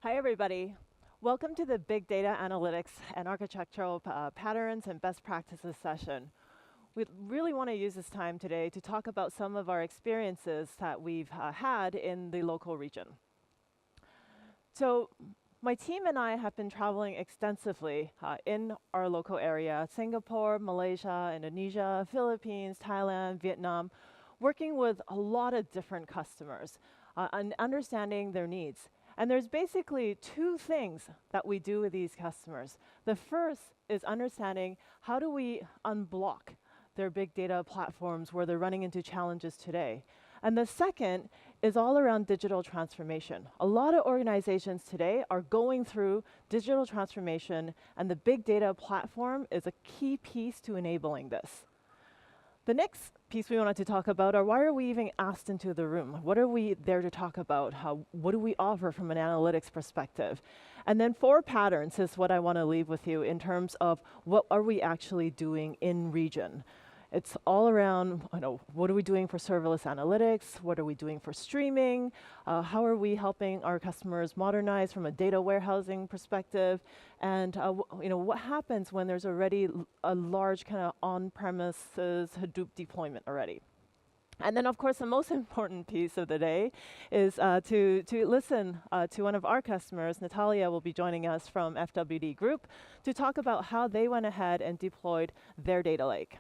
Hi, everybody. Welcome to the Big Data Analytics and Architectural Patterns and Best Practices session. We really want to use this time today to talk about some of our experiences that we've had in the local region. So my team and I have been traveling extensively in our local area, Singapore, Malaysia, Indonesia, Philippines, Thailand, Vietnam, working with a lot of different customers and understanding their needs. And there's basically two things that we do with these customers. The first is understanding how do we unblock their big data platforms where they're running into challenges today. And the second is all around digital transformation. A lot of organizations today are going through digital transformation, and the big data platform is a key piece to enabling this. The next piece we wanted to talk about are why are we even asked into the room? What are we there to talk about? What do we offer from an analytics perspective? And then 4 patterns is what I want to leave with you in terms of what are we actually doing in region. It's all around, what are we doing for serverless analytics? What are we doing for streaming? How are we helping our customers modernize from a data warehousing perspective? And what happens when there's already a large kind of on-premises Hadoop deployment already? And then, of course, the most important piece of the day is to listen to one of our customers. Natalia will be joining us from FWD Group to talk about how they went ahead and deployed their data lake.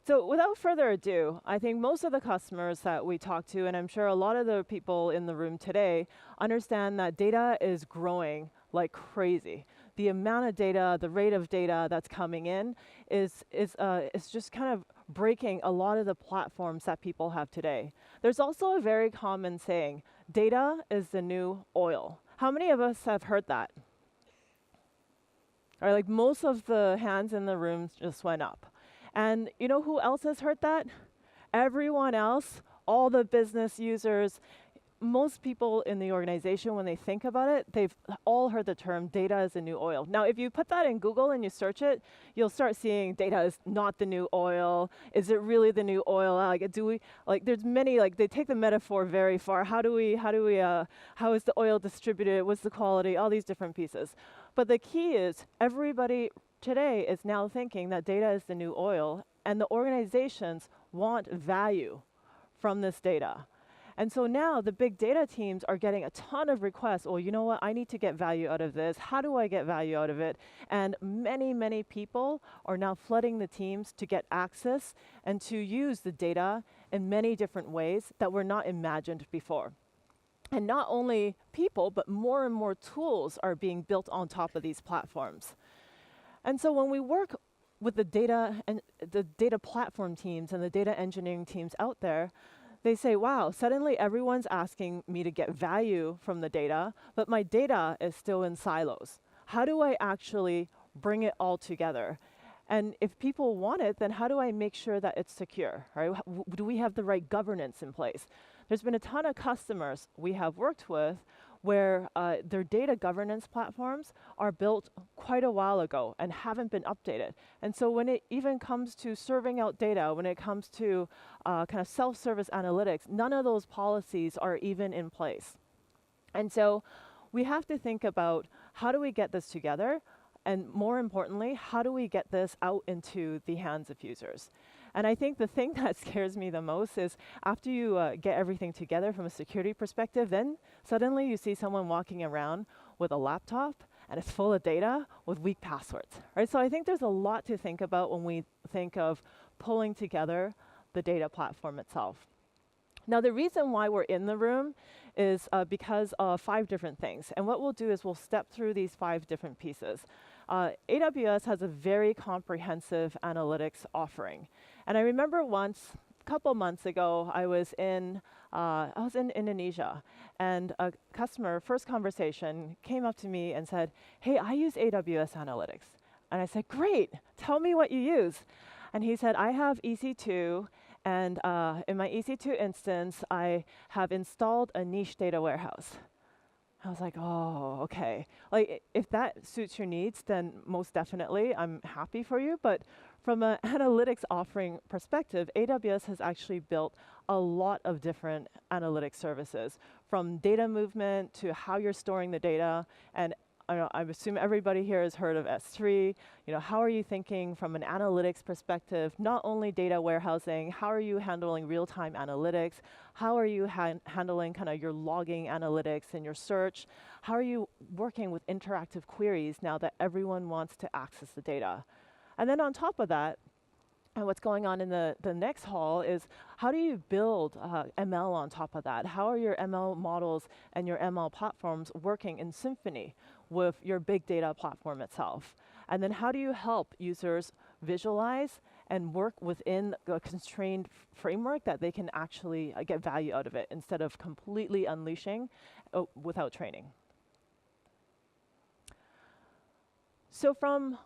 So without further ado, I think most of the customers that we talk to, and I'm sure a lot of the people in the room today, understand that data is growing like crazy. The amount of data, the rate of data that's coming in is just kind of breaking a lot of the platforms that people have today. There's also a very common saying, data is the new oil. How many of us have heard that? Or like most of the hands in the room just went up. And you know who else has heard that? Everyone else, all the business users, most people in the organization, when they think about it, they've all heard the term data is the new oil. Now, if you put that in Google and you search it, you'll start seeing data is not the new oil. Is it really the new oil? There's many, they take the metaphor very far. How is the oil distributed? What's the quality? All these different pieces. But the key is everybody today is now thinking that data is the new oil, and the organizations want value from this data. And so now the big data teams are getting a ton of requests. Oh, you know what? I need to get value out of this. How do I get value out of it? And many, many people are now flooding the teams to get access and to use the data in many different ways that were not imagined before. And not only people, but more and more tools are being built on top of these platforms. And so when we work with the data platform teams and the data engineering teams out there, they say, wow, suddenly everyone's asking me to get value from the data, but my data is still in silos. How do I actually bring it all together? And if people want it, then how do I make sure that it's secure? Right? Do we have the right governance in place? There's been a ton of customers we have worked with where their data governance platforms are built quite a while ago and haven't been updated. And so when it even comes to serving out data, when it comes to kind of self-service analytics, none of those policies are even in place. And so we have to think about how do we get this together? And more importantly, how do we get this out into the hands of users? And I think the thing that scares me the most is after you get everything together from a security perspective, then suddenly you see someone walking around with a laptop and it's full of data with weak passwords. Right? So I think there's a lot to think about when we think of pulling together the data platform itself. Now, the reason why we're in the room is because of 5 different things. And what we'll do is we'll step through these 5 different pieces. AWS has a very comprehensive analytics offering. And I remember once, a couple months ago, I was in Indonesia, and a customer, first conversation, came up to me and said, hey, I use AWS Analytics. And I said, great, tell me what you use. And he said, I have EC2, and in my EC2 instance, I have installed a niche data warehouse. I was like, oh, okay. Like, if that suits your needs, then most definitely, I'm happy for you. But From an analytics offering perspective, AWS has actually built a lot of different analytics services, from data movement to how you're storing the data. And I assume everybody here has heard of S3. How are you thinking from an analytics perspective, not only data warehousing, how are you handling real-time analytics? How are you handling kind of your logging analytics and your search? How are you working with interactive queries now that everyone wants to access the data? And then on top of that, and what's going on in the next hall is, how do you build ML on top of that? How are your ML models and your ML platforms working in symphony with your big data platform itself? And then how do you help users visualize and work within a constrained framework that they can actually get value out of it, instead of completely unleashing without training? So from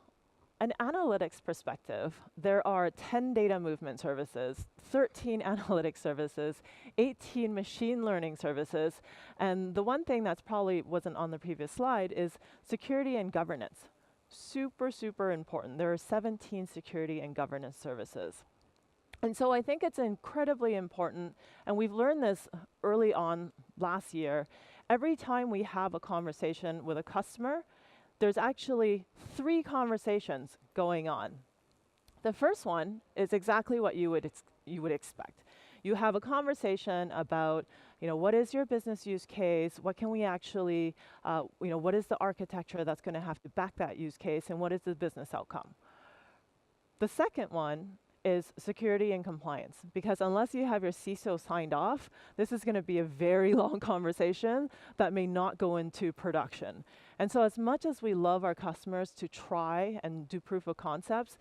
an analytics perspective, there are 10 data movement services, 13 analytics services, 18 machine learning services, and the one thing that's probably wasn't on the previous slide is security and governance. Super, super important. There are 17 security and governance services. And so I think it's incredibly important, and we've learned this early on last year. Every time we have a conversation with a customer, there's actually 3 conversations going on. The first one is exactly what you would expect. You have a conversation about, what is your business use case? What can we actually, what is the architecture that's going to have to back that use case, and what is the business outcome? The second one is security and compliance, because unless you have your CISO signed off, this is going to be a very long conversation that may not go into production. And so as much as we love our customers to try and do proof of concepts,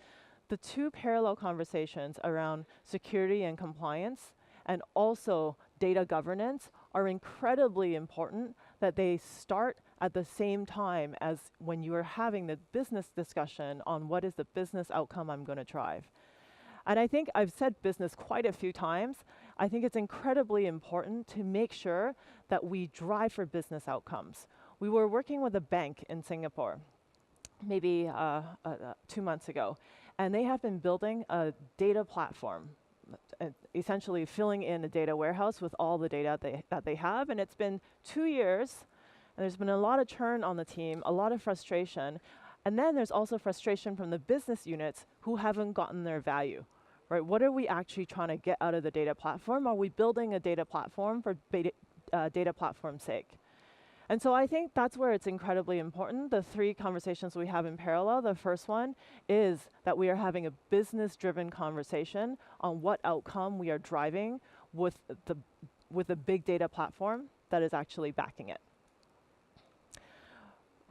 the 2 parallel conversations around security and compliance and also data governance are incredibly important, that they start at the same time as when you are having the business discussion on what is the business outcome I'm going to drive. And I think I've said business quite a few times. I think it's incredibly important to make sure that we drive for business outcomes. We were working with a bank in Singapore, maybe 2 months ago, and they have been building a data platform, essentially filling in a data warehouse with all the data that they have. And it's been 2 years, and there's been a lot of churn on the team, a lot of frustration. And then there's also frustration from the business units who haven't gotten their value. Right? What are we actually trying to get out of the data platform? Are we building a data platform for data platform's sake? And so I think that's where it's incredibly important. The 3 conversations we have in parallel, the first one is that we are having a business-driven conversation on what outcome we are driving with a big data platform that is actually backing it.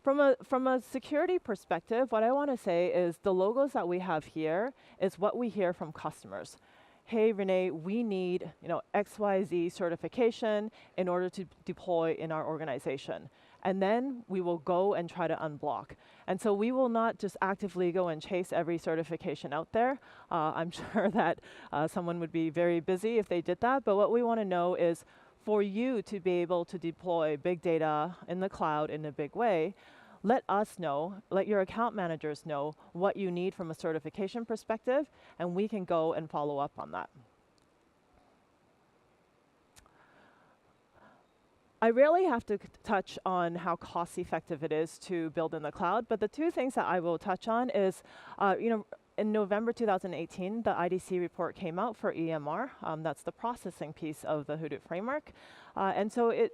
From a security perspective, what I want to say is the logos that we have here is what we hear from customers. Hey, Renee, we need XYZ certification in order to deploy in our organization. And then we will go and try to unblock. And so we will not just actively go and chase every certification out there. I'm sure that someone would be very busy if they did that. But what we want to know is, for you to be able to deploy big data in the cloud in a big way, let us know, let your account managers know what you need from a certification perspective, and we can go and follow up on that. I rarely have to touch on how cost effective it is to build in the cloud, but the 2 things that I will touch on is, in November 2018, the IDC report came out for EMR. That's the processing piece of the Hadoop framework. And so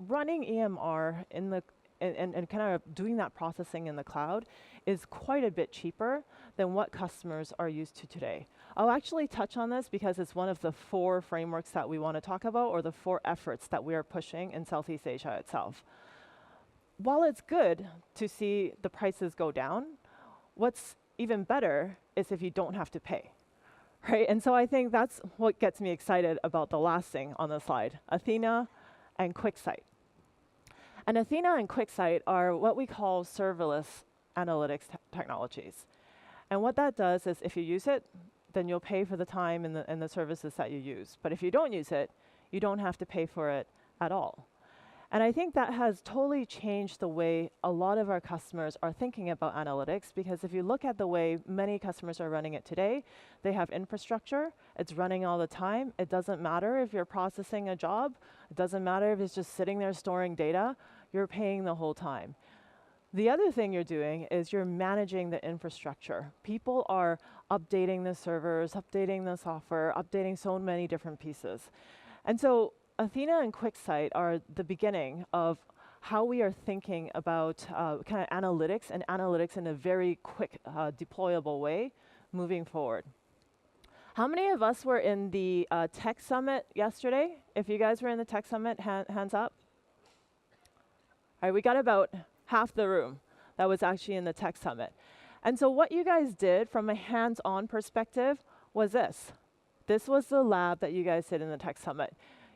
running EMR in the and kind of doing that processing in the cloud is quite a bit cheaper than what customers are used to today. I'll actually touch on this because it's one of the 4 frameworks that we want to talk about, or the 4 efforts that we are pushing in Southeast Asia itself. While it's good to see the prices go down, what's even better is if you don't have to pay. Right? And so I think that's what gets me excited about the last thing on the slide, Athena and QuickSight. And Athena and QuickSight are what we call serverless analytics technologies. And what that does is, if you use it, then you'll pay for the time and the services that you use. But if you don't use it, you don't have to pay for it at all. And I think that has totally changed the way a lot of our customers are thinking about analytics, because if you look at the way many customers are running it today, they have infrastructure, it's running all the time. It doesn't matter if you're processing a job, it doesn't matter if it's just sitting there storing data, you're paying the whole time. The other thing you're doing is you're managing the infrastructure. People are updating the servers, updating the software, updating so many different pieces. And so Athena and QuickSight are the beginning of how we are thinking about kind of analytics, and analytics in a very quick, deployable way moving forward. How many of us were in the tech summit yesterday? If you guys were in the tech summit, hands up. All right, we got about half the room that was actually in the tech summit. And so what you guys did from a hands-on perspective was this. This was the lab that you guys did in the tech summit.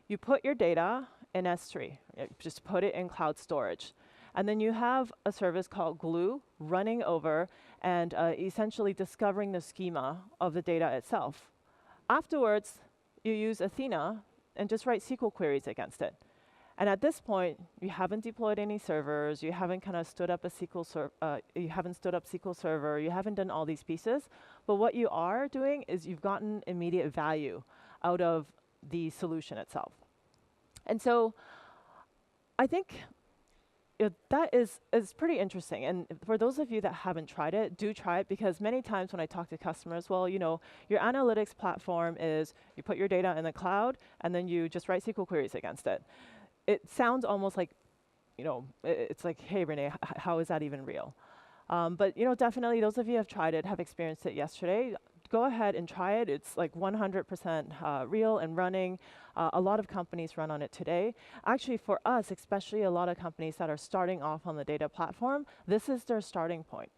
You put your data in S3, just put it in cloud storage. And then you have a service called Glue running over and essentially discovering the schema of the data itself. Afterwards, you use Athena and just write SQL queries against it. And at this point, you haven't deployed any servers, you haven't kind of stood up a SQL server, you haven't done all these pieces. But what you are doing is you've gotten immediate value out of the solution itself. And so I think that is pretty interesting. And for those of you that haven't tried it, do try it, because many times when I talk to customers, well, you know, your analytics platform is you put your data in the cloud and then you just write SQL queries against it. It sounds almost like, you know, it's like, hey, Renee, how is that even real? But, you know, definitely those of you who have tried it, have experienced it yesterday, go ahead and try it. It's like 100% real and running. A lot of companies run on it today. Actually, for us, especially a lot of companies that are starting off on the data platform, this is their starting point.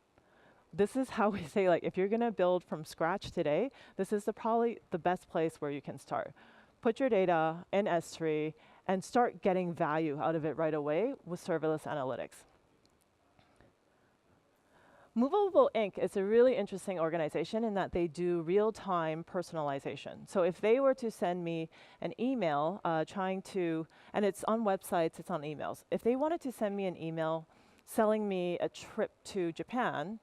This is how we say, like, if you're going to build from scratch today, this is probably the best place where you can start. Put your data in S3 and start getting value out of it right away with serverless analytics. Movable Inc. is a really interesting organization in that they do real-time personalization. So if they were to send me an email trying to, and it's on websites, it's on emails. If they wanted to send me an email selling me a trip to Japan,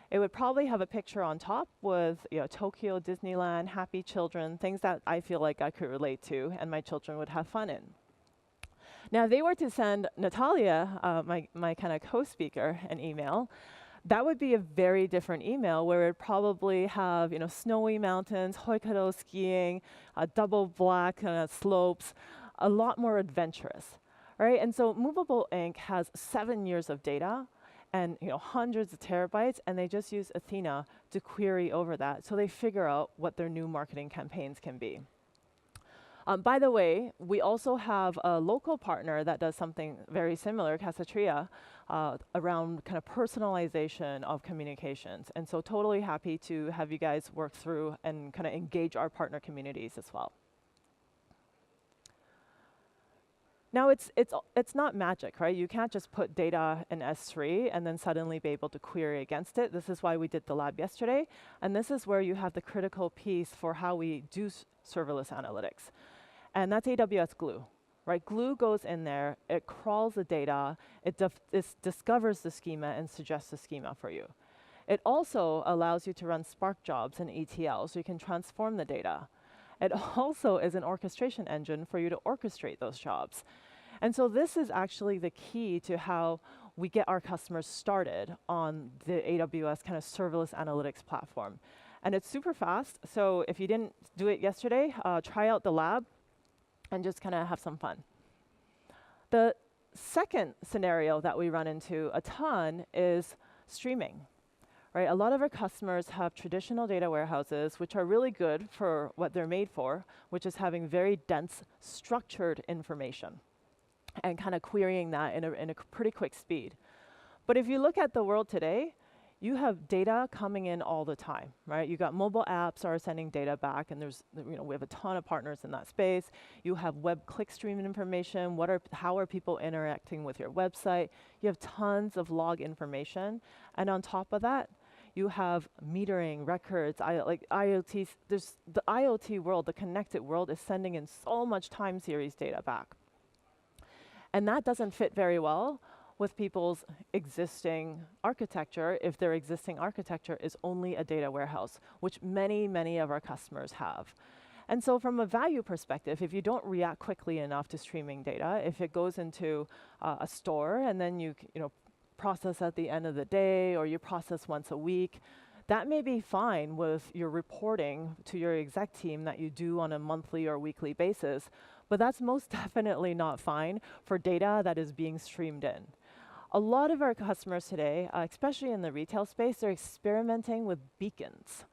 it would probably have a picture on top with, you know, Tokyo, Disneyland, happy children, things that I feel like I could relate to and my children would have fun in. Now, if they were to send Natalia, my kind of co-speaker, an email, that would be a very different email, where it'd probably have, you know, snowy mountains, Hokkaido skiing, double black slopes, a lot more adventurous, right? And so Movable Inc. has 7 years of data and, you know, hundreds of terabytes, and they just use Athena to query over that, so they figure out what their new marketing campaigns can be. By the way, we also have a local partner that does something very similar, Kozyura, around kind of personalization of communications. And so totally happy to have you guys work through and kind of engage our partner communities as well. Now, it's not magic, right? You can't just put data in S3 and then suddenly be able to query against it. This is why we did the lab yesterday. And this is where you have the critical piece for how we do serverless analytics. And that's AWS Glue, right? Glue goes in there, it crawls the data, it discovers the schema and suggests the schema for you. It also allows you to run Spark jobs in ETL, so you can transform the data. It also is an orchestration engine for you to orchestrate those jobs. And so this is actually the key to how we get our customers started on the AWS kind of serverless analytics platform. And it's super fast, so if you didn't do it yesterday, try out the lab and just kind of have some fun. The second scenario that we run into a ton is streaming, right? A lot of our customers have traditional data warehouses, which are really good for what they're made for, which is having very dense, structured information and kind of querying that in a pretty quick speed. But if you look at the world today, you have data coming in all the time, right? You got mobile apps are sending data back, and there's, you know, we have a ton of partners in that space. You have web clickstream information. How are people interacting with your website? You have tons of log information, and on top of that, you have metering records, like IoT. There's the IoT world, the connected world, is sending in so much time series data back. And that doesn't fit very well with people's existing architecture if their existing architecture is only a data warehouse, which many, many of our customers have. And so from a value perspective, if you don't react quickly enough to streaming data, if it goes into a store and then you process at the end of the day, or you process once a week, that may be fine with your reporting to your exec team that you do on a monthly or weekly basis, but that's most definitely not fine for data that is being streamed in. A lot of our customers today, especially in the retail space, are experimenting with beacons.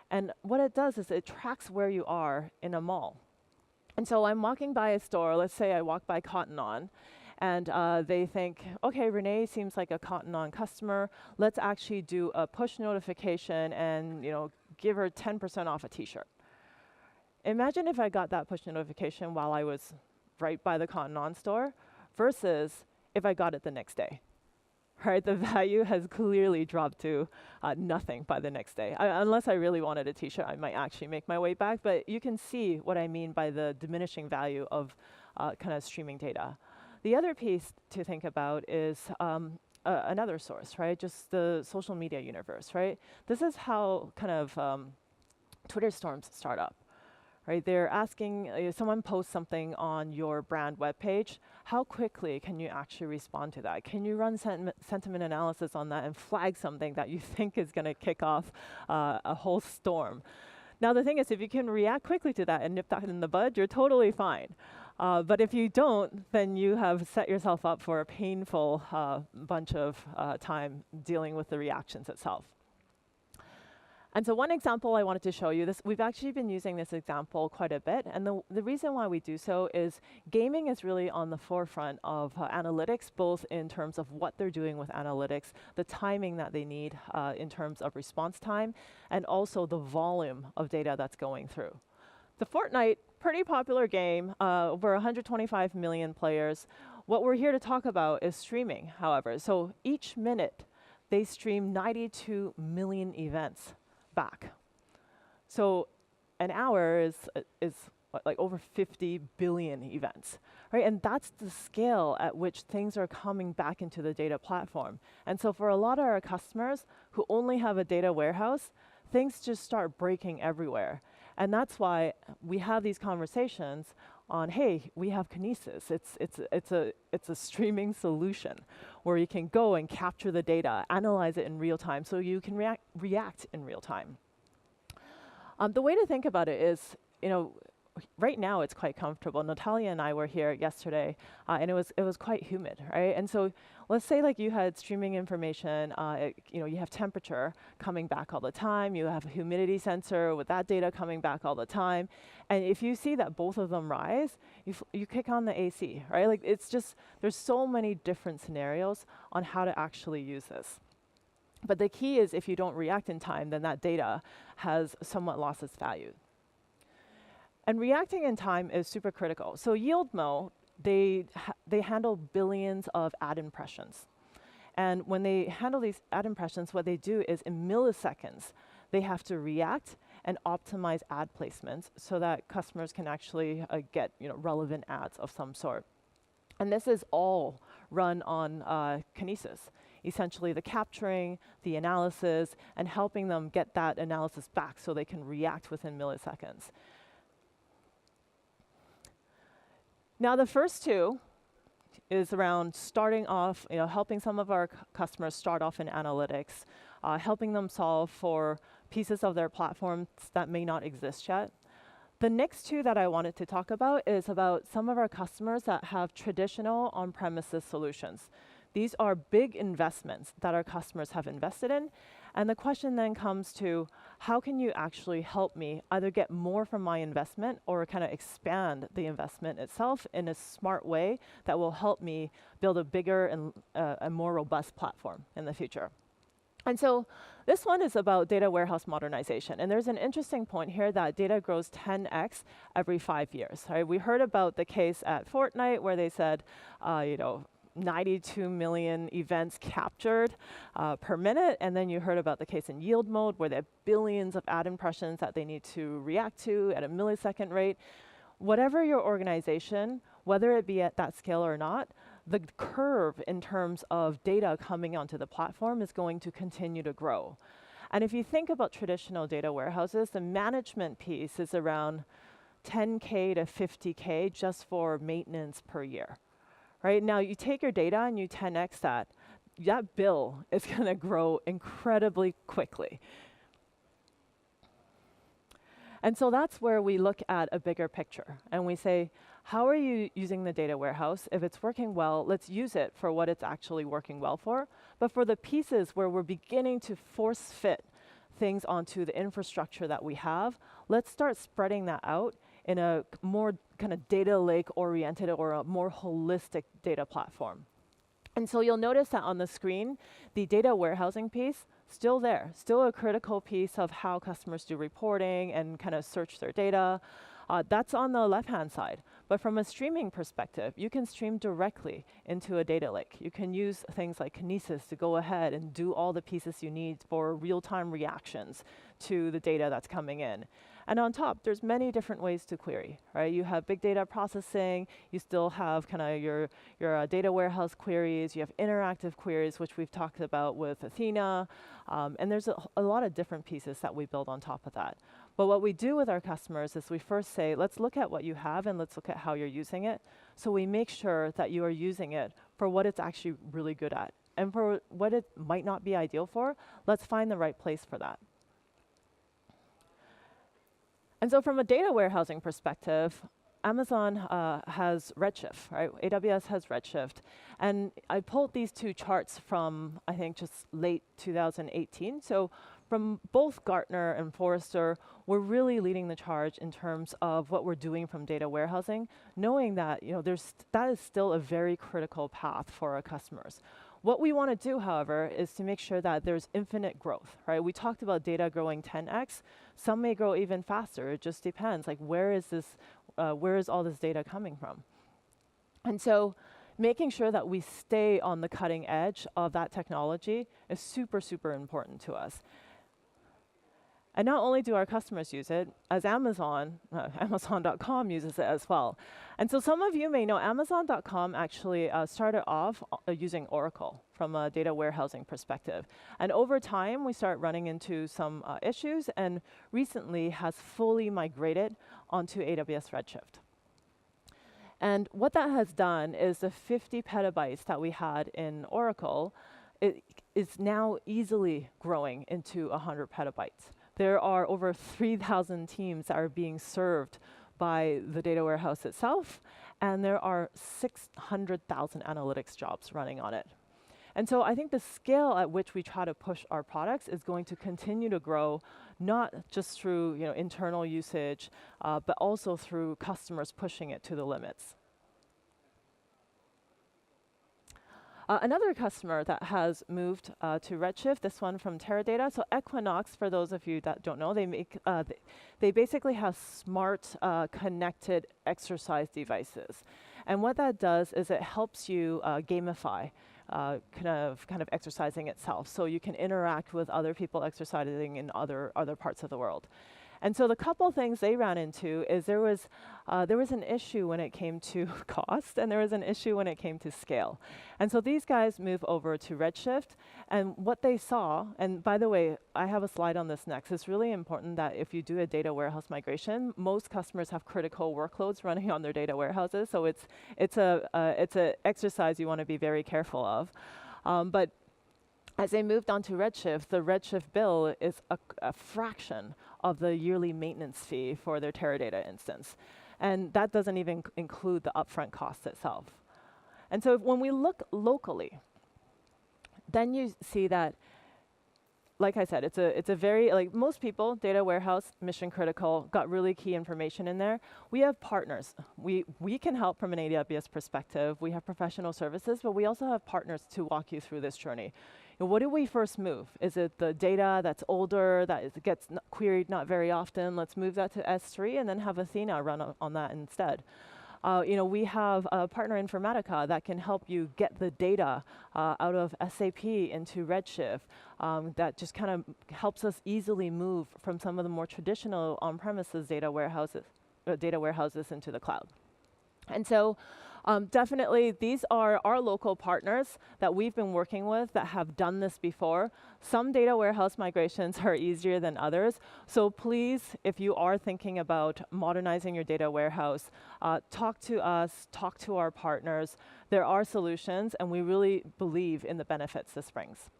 And what it does is it tracks where you are in a mall. And so I'm walking by a store, let's say I walk by Cotton On, and they think, okay, Renee seems like a Cotton On customer. Let's actually do a push notification and give her 10% off a t-shirt. Imagine if I got that push notification while I was right by the Cotton On store versus if I got it the next day. Right, the value has clearly dropped to nothing by the next day. Unless I really wanted a t-shirt, I might actually make my way back, but you can see what I mean by the diminishing value of kind of streaming data. The other piece to think about is another source, right? Just the social media universe, right? This is how kind of Twitter storms start up, right? They're asking, someone posts something on your brand webpage, how quickly can you actually respond to that? Can you run sentiment analysis on that and flag something that you think is going to kick off a whole storm? Now the thing is, if you can react quickly to that and nip that in the bud, you're totally fine. But if you don't, then you have set yourself up for a painful bunch of time dealing with the reactions itself. And so one example I wanted to show you, we've actually been using this example quite a bit, and the reason why we do so is gaming is really on the forefront of analytics, both in terms of what they're doing with analytics, the timing that they need in terms of response time, and also the volume of data that's going through. The Fortnite, pretty popular game, over 125 million players. What we're here to talk about is streaming, however. So each minute, they stream 92 million events back. So an hour is what, like over 50 billion events, right? And that's the scale at which things are coming back into the data platform. And so for a lot of our customers who only have a data warehouse, things just start breaking everywhere. And that's why we have these conversations on, hey, we have Kinesis. It's a streaming solution where you can go and capture the data, analyze it in real time, so you can react in real time. The way to think about it is, right now it's quite comfortable. Natalia and I were here yesterday, and it was quite humid, right? And so let's say like you had streaming information, you have temperature coming back all the time, you have a humidity sensor with that data coming back all the time, and if you see that both of them rise, you kick on the AC, right? Like it's just, there's so many different scenarios on how to actually use this. But the key is if you don't react in time, then that data has somewhat lost its value. And reacting in time is super critical. So YieldMo, they handle billions of ad impressions. And when they handle these ad impressions, what they do is in milliseconds, they have to react and optimize ad placements so that customers can actually get relevant ads of some sort. And this is all run on Kinesis. Essentially the capturing, the analysis, and helping them get that analysis back so they can react within milliseconds. Now the first two is around starting off, helping some of our customers start off in analytics, helping them solve for pieces of their platforms that may not exist yet. The next two that I wanted to talk about is about some of our customers that have traditional on-premises solutions. These are big investments that our customers have invested in. And the question then comes to, how can you actually help me either get more from my investment or kind of expand the investment itself in a smart way that will help me build a bigger and a more robust platform in the future? And so this one is about data warehouse modernization. And there's an interesting point here that data grows 10x every 5 years. Right? We heard about the case at Fortnite where they said, 92 million events captured per minute. And then you heard about the case in yield mode where they have billions of ad impressions that they need to react to at a millisecond rate. Whatever your organization, whether it be at that scale or not, the curve in terms of data coming onto the platform is going to continue to grow. And if you think about traditional data warehouses, the management piece is around 10K to 50K just for maintenance per year. Right now, you take your data and you 10x that, that bill is going to grow incredibly quickly. And so that's where we look at a bigger picture and we say, how are you using the data warehouse? If it's working well, let's use it for what it's actually working well for. But for the pieces where we're beginning to force fit things onto the infrastructure that we have, let's start spreading that out in a more kind of data lake oriented or a more holistic data platform. And so you'll notice that on the screen, the data warehousing piece, still there, still a critical piece of how customers do reporting and kind of search their data. That's on the left-hand side. But from a streaming perspective, you can stream directly into a data lake. You can use things like Kinesis to go ahead and do all the pieces you need for real-time reactions to the data that's coming in. And on top, there's many different ways to query, right? You have big data processing, you still have kind of your data warehouse queries, you have interactive queries, which we've talked about with Athena, and there's a lot of different pieces that we build on top of that. But what we do with our customers is we first say, let's look at what you have and let's look at how you're using it. So we make sure that you are using it for what it's actually really good at. And for what it might not be ideal for, let's find the right place for that. And so from a data warehousing perspective, Amazon has Redshift, right? AWS has Redshift. And I pulled these two charts from, I think, just late 2018. So from both Gartner and Forrester, we're really leading the charge in terms of what we're doing from data warehousing, knowing that that is still a very critical path for our customers. What we want to do, however, is to make sure that there's infinite growth, right? We talked about data growing 10x. Some may grow even faster. It just depends. Like, where is all this data coming from? And so making sure that we stay on the cutting edge of that technology is super, super important to us. And not only do our customers use it, as Amazon.com uses it as well. And so some of you may know Amazon.com actually started off using Oracle from a data warehousing perspective. And over time, we start running into some issues and recently has fully migrated onto AWS Redshift. And what that has done is the 50 petabytes that we had in Oracle, it is now easily growing into 100 petabytes. There are over 3,000 teams that are being served by the data warehouse itself, and there are 600,000 analytics jobs running on it. And so I think the scale at which we try to push our products is going to continue to grow, not just through internal usage, but also through customers pushing it to the limits. Another customer that has moved to Redshift, this one from Teradata. So Equinox, for those of you that don't know, they basically have smart connected exercise devices. And what that does is it helps you gamify kind of exercising itself. So you can interact with other people exercising in other parts of the world. And so the couple things they ran into is there was an issue when it came to cost, and there was an issue when it came to scale. And so these guys move over to Redshift, and what they saw, and by the way, I have a slide on this next. It's really important that if you do a data warehouse migration, most customers have critical workloads running on their data warehouses, so it's an exercise you want to be very careful of. But as they moved on to Redshift, the Redshift bill is a fraction of the yearly maintenance fee for their Teradata instance. And that doesn't even include the upfront cost itself. And so when we look locally, then you see that, like I said, it's a very, like most people, data warehouse, mission critical, got really key information in there. We have partners. We can help from an AWS perspective. We have professional services, but we also have partners to walk you through this journey. What do we first move? Is it the data that's older, that gets queried not very often? Let's move that to S3 and then have Athena run on that instead. We have a partner Informatica that can help you get the data out of SAP into Redshift. That just kind of helps us easily move from some of the more traditional on-premises data warehouses into the cloud. And so Definitely, these are our local partners that we've been working with that have done this before. Some data warehouse migrations are easier than others. So please, if you are thinking about modernizing your data warehouse, talk to us, talk to our partners. There are solutions, and we really believe in the benefits this brings.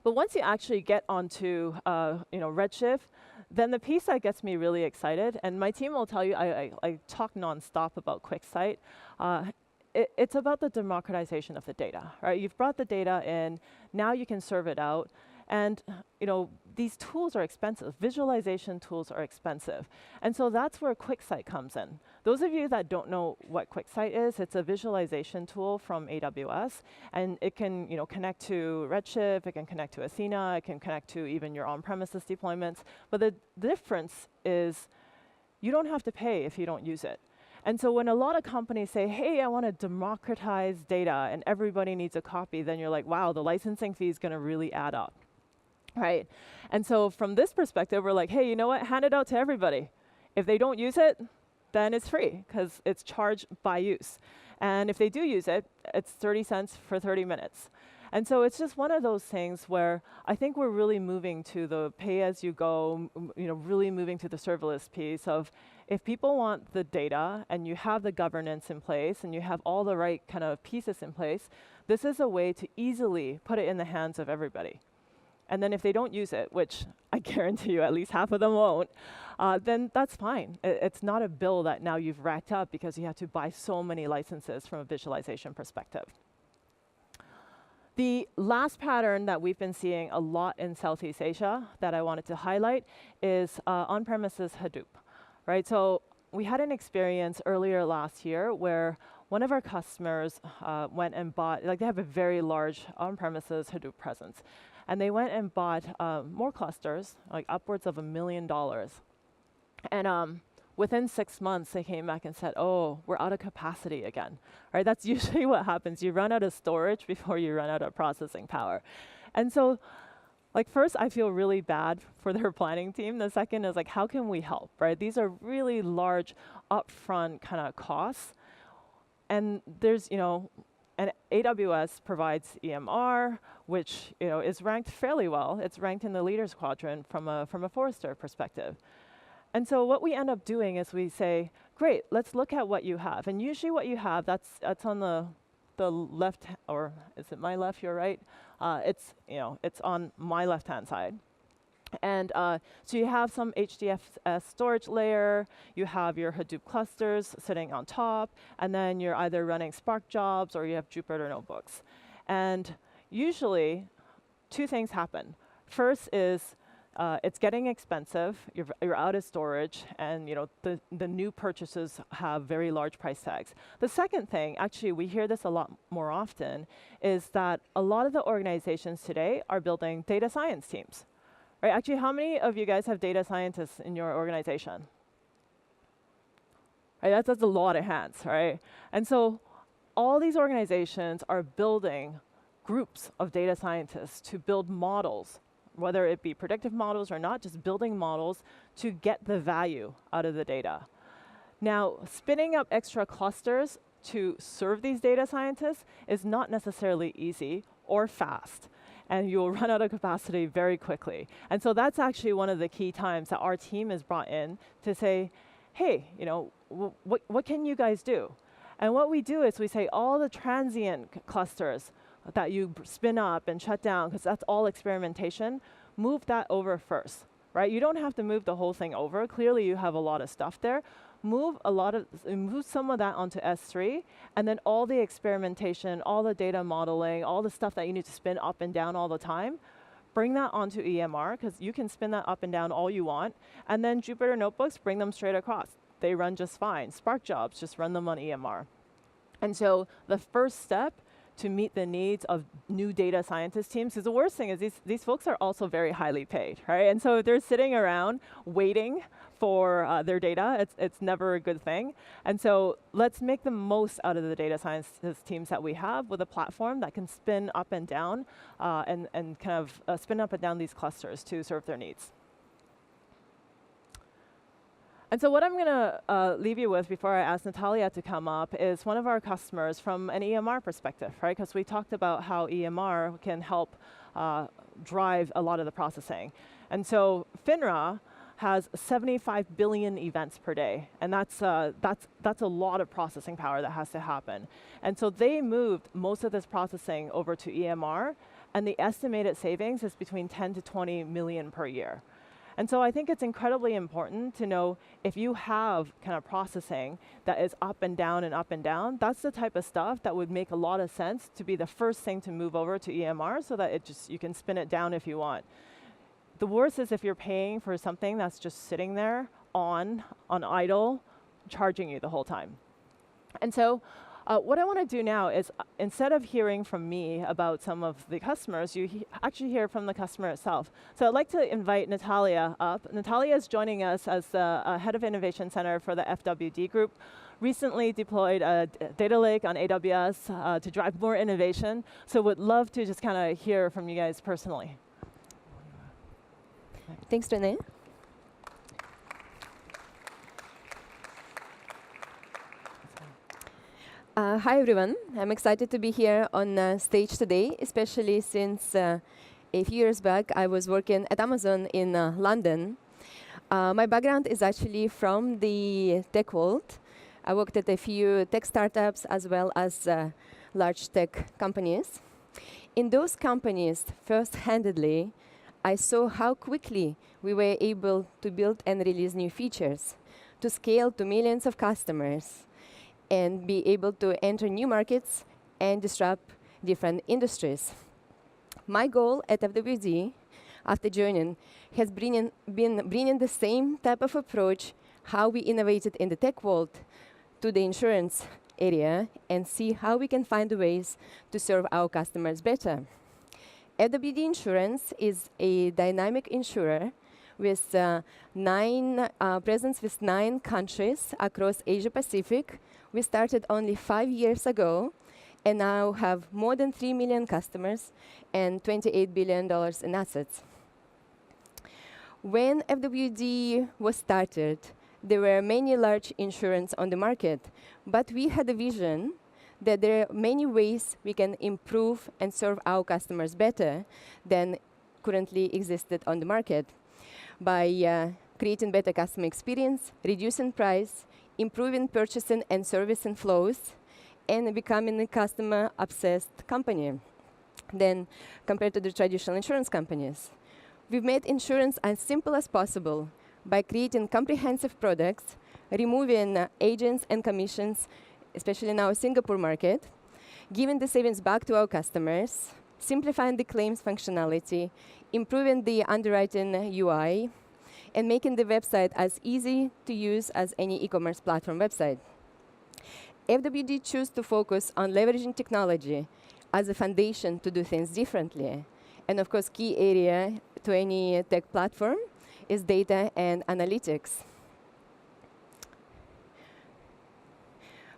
But once you actually get onto Redshift, then the piece that gets me really excited, and my team will tell you, I talk nonstop about QuickSight. It's about the democratization of the data, right? You've brought the data in, now you can serve it out, and these tools are expensive. Visualization tools are expensive, and so that's where QuickSight comes in. Those of you that don't know what QuickSight is, it's a visualization tool from AWS, and it can connect to Redshift, it can connect to Athena, it can connect to even your on-premises deployments. But the difference is you don't have to pay if you don't use it. And so when a lot of companies say, hey, I want to democratize data and everybody needs a copy, then you're like, wow, the licensing fee is going to really add up. Right? And so from this perspective, we're like, hey, you know what? Hand it out to everybody. If they don't use it, then it's free because it's charged by use. And if they do use it, it's 30 cents for 30 minutes. And so it's just one of those things where I think we're really moving to the pay-as-you-go, really moving to the serverless piece of if people want the data and you have the governance in place and you have all the right kind of pieces in place, this is a way to easily put it in the hands of everybody. And then if they don't use it, which I guarantee you at least half of them won't, then that's fine. It's not a bill that now you've racked up because you have to buy so many licenses from a visualization perspective. The last pattern that we've been seeing a lot in Southeast Asia that I wanted to highlight is on-premises Hadoop, right? So we had an experience earlier last year where one of our customers went and bought, they have a very large on-premises Hadoop presence. And they went and bought more clusters, like upwards of $1 million. And within 6 months, they came back and said, oh, we're out of capacity again. Right? That's usually what happens. You run out of storage before you run out of processing power. And so, first, I feel really bad for their planning team. The second is, how can we help? Right? These are really large upfront kind of costs. And there's, and AWS provides EMR, which is ranked fairly well. It's ranked in the leaders quadrant from a Forrester perspective. And so what we end up doing is we say, great, let's look at what you have. And usually what you have, that's on the left, or is it my left, your right? It's on my left-hand side. And so you have some HDFS storage layer, you have your Hadoop clusters sitting on top, and then you're either running Spark jobs or you have Jupyter notebooks. And usually, two things happen. First is it's getting expensive, you're out of storage, and the new purchases have very large price tags. The second thing, actually we hear this a lot more often, is that a lot of the organizations today are building data science teams. Right, actually, how many of you guys have data scientists in your organization? Right, that's a lot of hands, right? And so all these organizations are building groups of data scientists to build models, whether it be predictive models or not, just building models to get the value out of the data. Now, spinning up extra clusters to serve these data scientists is not necessarily easy or fast. And you'll run out of capacity very quickly. And so that's actually one of the key times that our team is brought in to say, hey, what can you guys do? And what we do is we say all the transient clusters that you spin up and shut down, because that's all experimentation, move that over first, right? You don't have to move the whole thing over. Clearly, you have a lot of stuff there. Move some of that onto S3, and then all the experimentation, all the data modeling, all the stuff that you need to spin up and down all the time, bring that onto EMR, because you can spin that up and down all you want, and then Jupyter Notebooks, bring them straight across. They run just fine. Spark jobs, just run them on EMR. And so the first step to meet the needs of new data scientist teams, because the worst thing is these folks are also very highly paid, right? And so if they're sitting around waiting for their data, it's never a good thing. And so let's make the most out of the data science teams that we have with a platform that can spin up and down and kind of spin up and down these clusters to serve their needs. And so what I'm going to leave you with before I ask Natalia to come up is one of our customers from an EMR perspective, right? Because we talked about how EMR can help drive a lot of the processing. And so FINRA has 75 billion events per day, and that's a lot of processing power that has to happen. And so they moved most of this processing over to EMR, and the estimated savings is between 10 to 20 million per year. And so I think it's incredibly important to know if you have kind of processing that is up and down, that's the type of stuff that would make a lot of sense to be the first thing to move over to EMR so that you can spin it down if you want. The worst is if you're paying for something that's just sitting there on idle, charging you the whole time. And so what I want to do now is, instead of hearing from me about some of the customers, you actually hear from the customer itself. So I'd like to invite Natalia up. Natalia is joining us as the head of innovation center for the FWD group. Recently deployed a data lake on AWS to drive more innovation. So would love to just kind of hear from you guys personally. Thanks, Renee. Hi, everyone. I'm excited to be here on stage today, especially since a few years back I was working at Amazon in London. My background is actually from the tech world. I worked at a few tech startups as well as large tech companies. In those companies, first-handedly, I saw how quickly we were able to build and release new features, to scale to millions of customers, and be able to enter new markets and disrupt different industries. My goal at FWD, after joining, has been bringing the same type of approach, how we innovated in the tech world, to the insurance area, and see how we can find ways to serve our customers better. FWD Insurance is a dynamic insurer with presence with 9 countries across Asia Pacific. We started only 5 years ago and now have more than 3 million customers and $28 billion in assets. When FWD was started, there were many large insurance on the market, but we had a vision that there are many ways we can improve and serve our customers better than currently existed on the market by creating better customer experience, reducing price, improving purchasing and servicing flows, and becoming a customer-obsessed company than compared to the traditional insurance companies. We've made insurance as simple as possible by creating comprehensive products, removing agents and commissions, especially in our Singapore market, giving the savings back to our customers, simplifying the claims functionality, improving the underwriting UI, and making the website as easy to use as any e-commerce platform website. FWD chose to focus on leveraging technology as a foundation to do things differently. And of course, key area to any tech platform is data and analytics.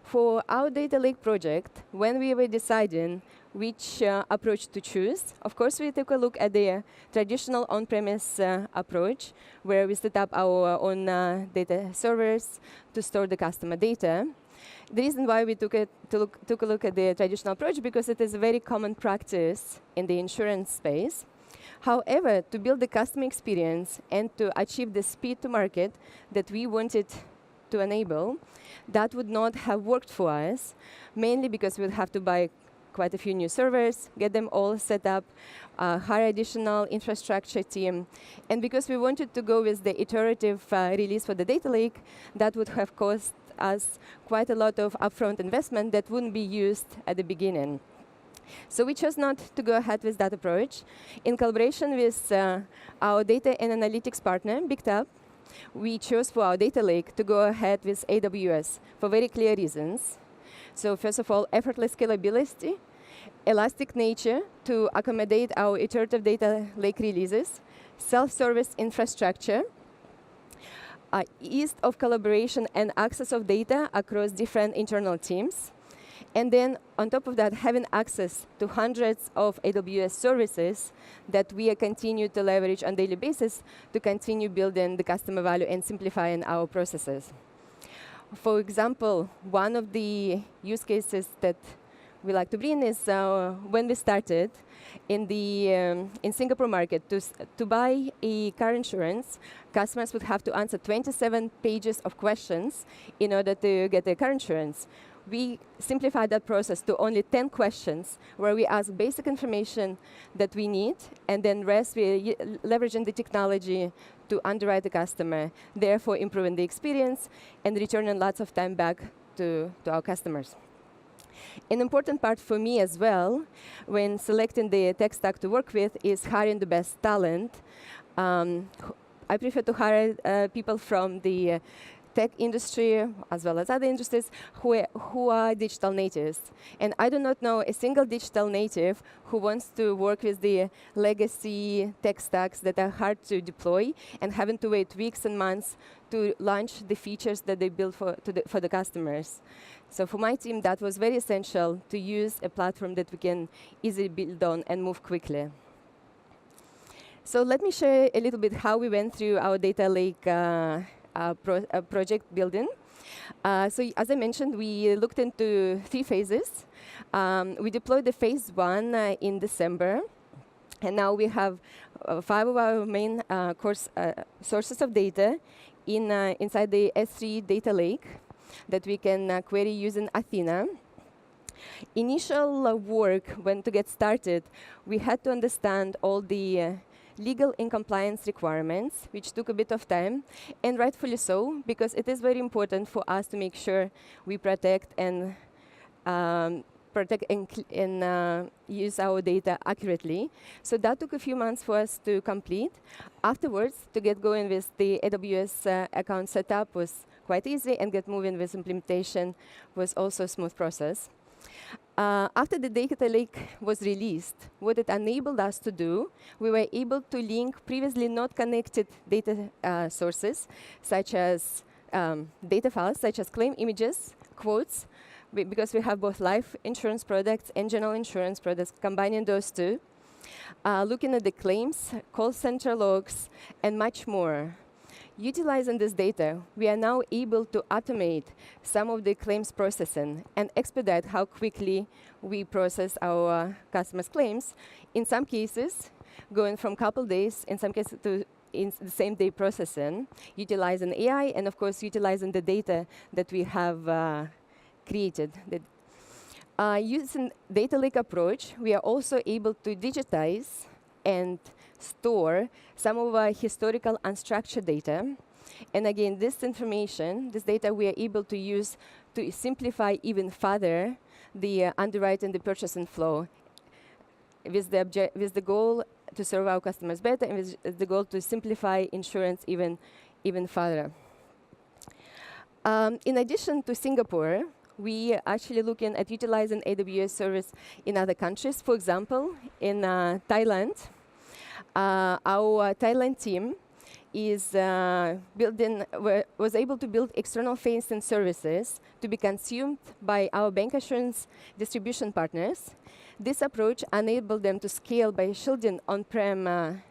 For our data lake project, when we were deciding which approach to choose, of course, we took a look at the traditional on-premise approach, where we set up our own data servers to store the customer data. The reason why we took a look at the traditional approach, because it is a very common practice in the insurance space. However, to build the customer experience and to achieve the speed to market that we wanted to enable, that would not have worked for us, mainly because we would have to buy quite a few new servers, get them all set up, hire additional infrastructure team. And because we wanted to go with the iterative release for the data lake, that would have cost us quite a lot of upfront investment that wouldn't be used at the beginning. So we chose not to go ahead with that approach. In collaboration with our data and analytics partner, BigTab, we chose for our data lake to go ahead with AWS for very clear reasons. So first of all, effortless scalability, elastic nature to accommodate our iterative data lake releases, self-service infrastructure, ease of collaboration and access of data across different internal teams, And then, on top of that, having access to hundreds of AWS services that we continue to leverage on a daily basis to continue building the customer value and simplifying our processes. For example, one of the use cases that we like to bring is when we started in the in Singapore market to buy a car insurance, customers would have to answer 27 pages of questions in order to get their car insurance. We simplified that process to only 10 questions, where we ask basic information that we need, and then rest we're leveraging the technology to underwrite the customer, therefore improving the experience and returning lots of time back to our customers. An important part for me as well, when selecting the tech stack to work with, is hiring the best talent. I prefer to hire people from the tech industry, as well as other industries, who are digital natives. And I do not know a single digital native who wants to work with the legacy tech stacks that are hard to deploy and having to wait weeks and months to launch the features that they build for the customers. So for my team, that was very essential to use a platform that we can easily build on and move quickly. So let me share a little bit how we went through our data lake project building. So as I mentioned, we looked into 3 phases. We deployed the phase 1 in December. And now we have 5 of our main sources of data inside the S3 data lake that we can query using Athena. Initial work, when to get started, we had to understand all the legal and compliance requirements, which took a bit of time, and rightfully so, because it is very important for us to make sure we protect and use our data accurately. So that took a few months for us to complete. Afterwards, to get going with the AWS account setup was quite easy, and get moving with implementation was also a smooth process. After the data lake was released, what it enabled us to do, we were able to link previously not connected data sources, such as data files, such as claim images, quotes, because we have both life insurance products and general insurance products, combining those two, looking at the claims, call center logs, and much more. Utilizing this data, we are now able to automate some of the claims processing and expedite how quickly we process our customers' claims. In some cases, going from a couple days, in some cases to in the same day processing, utilizing AI, and of course, utilizing the data that we have created. Using data lake approach, we are also able to digitize and store some of our historical unstructured data. And again, this information, this data, we are able to use to simplify even further the underwriting, the purchasing flow, with the goal to serve our customers better, and with the goal to simplify insurance even further. In addition to Singapore, we are actually looking at utilizing AWS service in other countries. For example, in Thailand, our Thailand team was able to build external facing services to be consumed by our bancassurance distribution partners. This approach enabled them to scale by shielding on-prem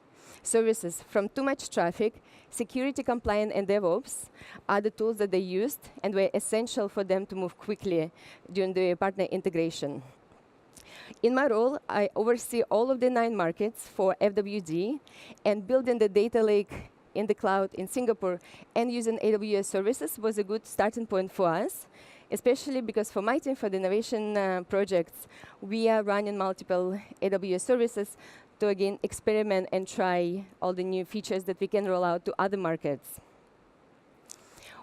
services from too much traffic. Security compliant and DevOps are the tools that they used and were essential for them to move quickly during the partner integration. In my role, I oversee all of the 9 markets for FWD, and building the data lake in the cloud in Singapore and using AWS services was a good starting point for us, especially because for my team, for the innovation projects, we are running multiple AWS services to, again, experiment and try all the new features that we can roll out to other markets.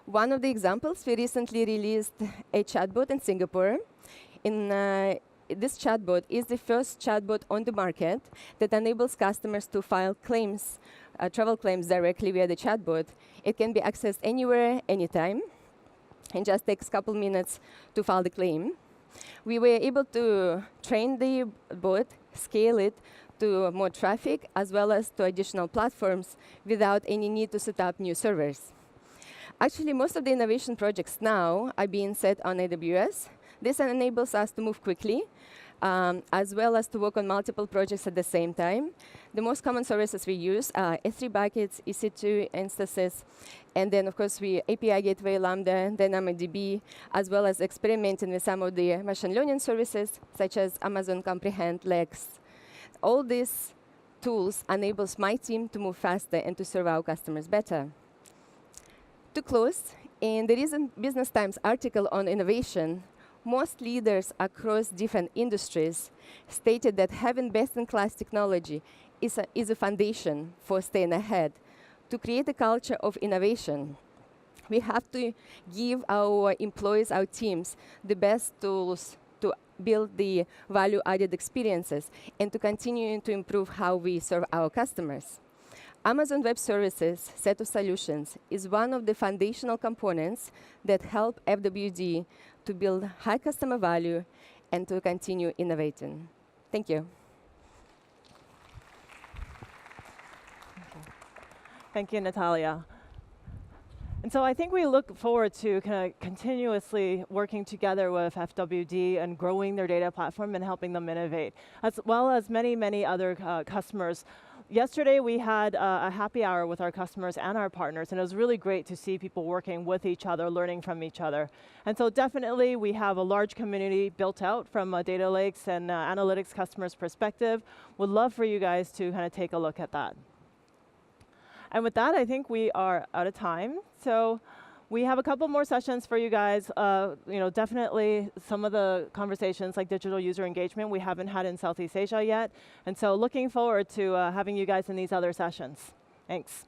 One of the examples, we recently released a chatbot in Singapore. This chatbot is the first chatbot on the market that enables customers to file claims, travel claims directly via the chatbot. It can be accessed anywhere, anytime, and just takes a couple minutes to file the claim. We were able to train the bot, scale it to more traffic, as well as to additional platforms without any need to set up new servers. Actually, most of the innovation projects now are being set on AWS. This enables us to move quickly, as well as to work on multiple projects at the same time. The most common services we use are S3 buckets, EC2 instances, and then, of course, we API Gateway, Lambda, DynamoDB, as well as experimenting with some of the machine learning services, such as Amazon Comprehend, Lex. All these tools enables my team to move faster and to serve our customers better. To close, in the recent Business Times article on innovation, most leaders across different industries stated that having best-in-class technology is a foundation for staying ahead. To create a culture of innovation, we have to give our employees, our teams, the best tools to build the value-added experiences and to continue to improve how we serve our customers. Amazon Web Services set of solutions is one of the foundational components that help FWD to build high customer value and to continue innovating. Thank you. Thank you, Natalia. And so I think we look forward to kind of continuously working together with FWD and growing their data platform and helping them innovate, as well as many, many other customers. Yesterday, we had a happy hour with our customers and our partners, and it was really great to see people working with each other, learning from each other. And so definitely, we have a large community built out from a data lakes and analytics customers' perspective. Would love for you guys to kind of take a look at that. And with that, I think we are out of time. So we have a couple more sessions for you guys. Definitely some of the conversations like digital user engagement we haven't had in Southeast Asia yet. And so looking forward to having you guys in these other sessions. Thanks.